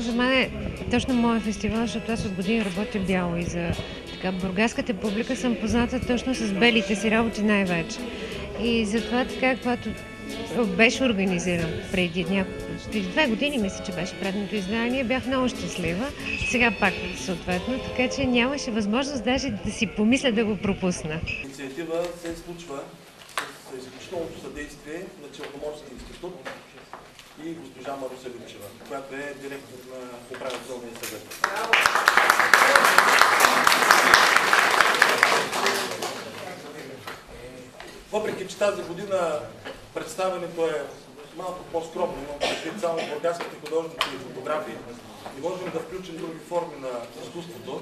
за мен е точно моят фестивал, защото аз от години работя бяло и за бургаската публика съм позната точно с белите си работи най-вече. И затова така, когато беше организиран преди 2 години, мисля, че беше предното издание, бях много щастлива. Сега пак съответно, така че нямаше възможност даже да си помисля да го пропусна. Инициатива се случва с изключителното съдействие на Черноморския институт и госпожа Маруся Вилчева, която е директор на управителния съвет. Въпреки че тази година представянето е малко по-скромно, но предвид само бургаските художници и фотографии, не можем да включим други форми на изкуството.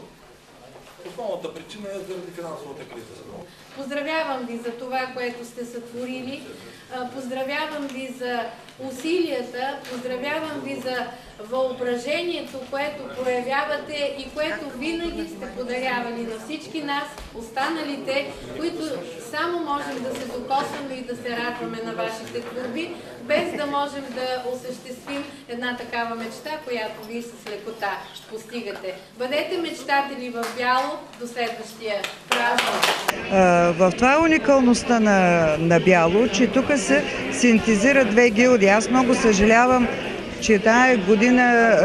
Основната причина е заради финансовата криза. Поздравявам ви за това, което сте сътворили. Поздравявам ви за усилията, поздравявам ви за въображението, което проявявате и което винаги сте подарявали на всички нас, останалите, които само можем да се докосваме и да се радваме на вашите творби, без да можем да осъществим една такава мечта, която вие с лекота постигате. Бъдете мечтатели в бяло до следващия празник. В това е уникалността на бяло, че тук се синтезират две гилдии. Аз много съжалявам, че тая година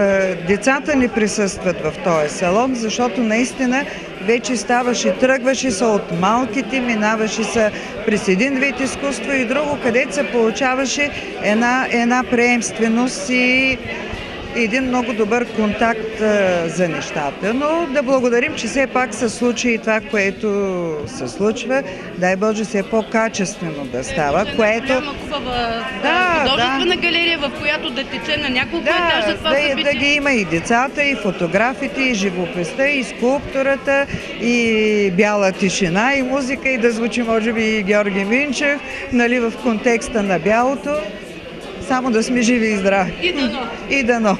децата не присъстват в този салон, защото наистина вече тръгваше се от малките, минаваше се през един вид изкуство и друго, където се получаваше една приемственост и един много добър контакт за нещата. Но да благодарим, че все пак се случи и това, което се случва. Дай Боже, все по-качествено да става. Голяма хубава художествена галерия, в която да тече на няколко етажа това събитие. Да ги има и децата, и фотографите, и живописта, и скулптурата, и бяла тишина, и музика, и да звучи може би и Георги Минчев, нали, в контекста на бялото. Само да сме живи и здрави. И дано. И дано.